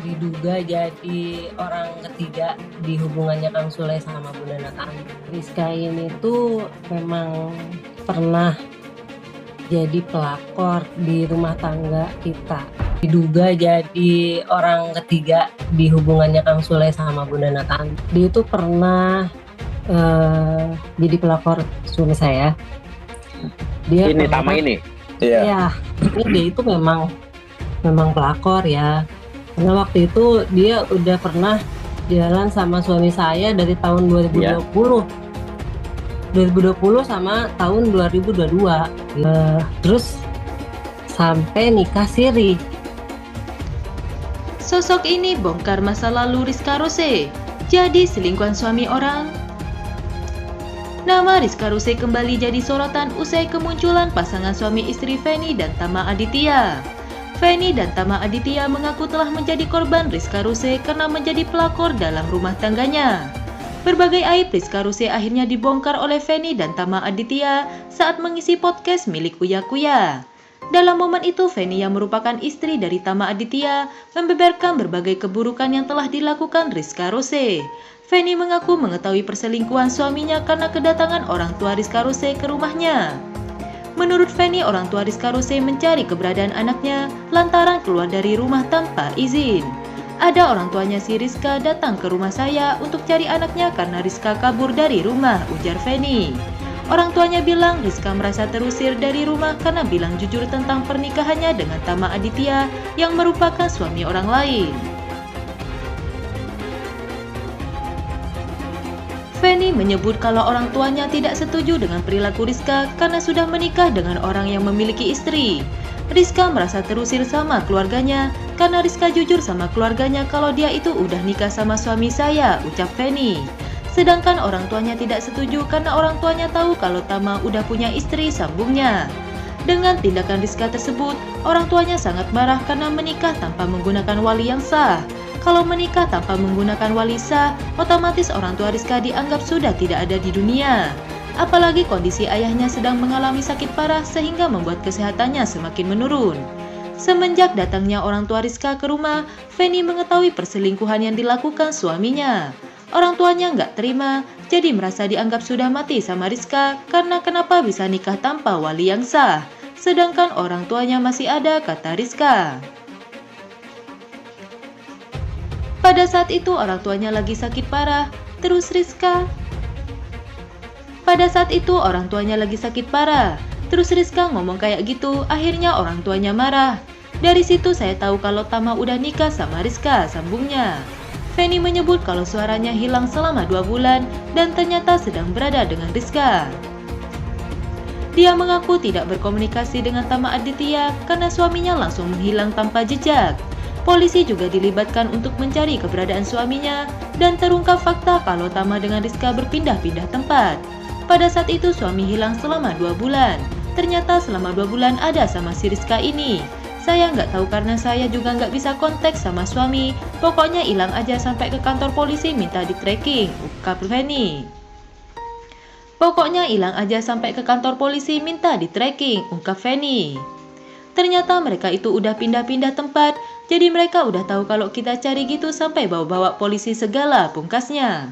Diduga jadi orang ketiga di hubungannya Kang Sule sama Bu Nanang. Rizka ini tuh memang pernah jadi pelakor di rumah tangga kita. Diduga jadi orang ketiga di hubungannya Kang Sule sama Bu Nanang. Dia itu pernah jadi pelakor suami saya. Dia Ini pernah, Tama ini. ya, dia itu memang pelakor ya. Karena waktu itu dia udah pernah jalan sama suami saya dari tahun 2020. 2020 sama tahun 2022. Terus sampai nikah siri. Sosok ini bongkar masa lalu Rizka Rose, jadi selingkuhan suami orang. Nama Rizka Rose kembali jadi sorotan usai kemunculan pasangan suami istri Feni dan Tama Aditya. Feni dan Tama Aditya mengaku telah menjadi korban Rizka Rose karena menjadi pelakor dalam rumah tangganya. Berbagai aib Rizka Rose akhirnya dibongkar oleh Feni dan Tama Aditya saat mengisi podcast milik Uya Kuya. Dalam momen itu, Feni yang merupakan istri dari Tama Aditya membeberkan berbagai keburukan yang telah dilakukan Rizka Rose. Feni mengaku mengetahui perselingkuhan suaminya karena kedatangan orang tua Rizka Rose ke rumahnya. Menurut Feni, orang tua Rizka Rose mencari keberadaan anaknya lantaran keluar dari rumah tanpa izin. Ada orang tuanya si Rizka datang ke rumah saya untuk cari anaknya karena Rizka kabur dari rumah, ujar Feni. Orang tuanya bilang Rizka merasa terusir dari rumah karena bilang jujur tentang pernikahannya dengan Tama Aditya yang merupakan suami orang lain. Feni menyebut kalau orang tuanya tidak setuju dengan perilaku Rizka karena sudah menikah dengan orang yang memiliki istri. Rizka merasa terusir sama keluarganya karena Rizka jujur sama keluarganya kalau dia itu udah nikah sama suami saya, ucap Feni. Sedangkan orang tuanya tidak setuju karena orang tuanya tahu kalau Tama udah punya istri, sambungnya. Dengan tindakan Rizka tersebut, orang tuanya sangat marah karena menikah tanpa menggunakan wali yang sah. Kalau menikah tanpa menggunakan wali sah, otomatis orang tua Rizka dianggap sudah tidak ada di dunia. Apalagi kondisi ayahnya sedang mengalami sakit parah sehingga membuat kesehatannya semakin menurun. Semenjak datangnya orang tua Rizka ke rumah, Feni mengetahui perselingkuhan yang dilakukan suaminya. Orang tuanya nggak terima, jadi merasa dianggap sudah mati sama Rizka karena kenapa bisa nikah tanpa wali yang sah, sedangkan orang tuanya masih ada, kata Rizka. Pada saat itu orang tuanya lagi sakit parah, terus Rizka. Pada saat itu orang tuanya lagi sakit parah, terus Rizka ngomong kayak gitu, akhirnya orang tuanya marah. Dari situ saya tahu kalau Tama udah nikah sama Rizka, sambungnya. Feni menyebut kalau suaranya hilang selama 2 bulan dan ternyata sedang berada dengan Rizka. Dia mengaku tidak berkomunikasi dengan Tama Aditya karena suaminya langsung menghilang tanpa jejak. Polisi juga dilibatkan untuk mencari keberadaan suaminya dan terungkap fakta kalau Tama dengan Rizka berpindah-pindah tempat. Pada saat itu suami hilang selama 2 bulan. Ternyata selama 2 bulan ada sama si Rizka ini. Saya nggak tahu karena saya juga nggak bisa kontak sama suami. Pokoknya hilang aja sampai ke kantor polisi minta di tracking, ungkap Feni. Pokoknya hilang aja sampai ke kantor polisi minta di tracking, ungkap Feni. Ternyata mereka itu udah pindah-pindah tempat, jadi mereka udah tahu kalau kita cari gitu sampai bawa-bawa polisi segala, pungkasnya.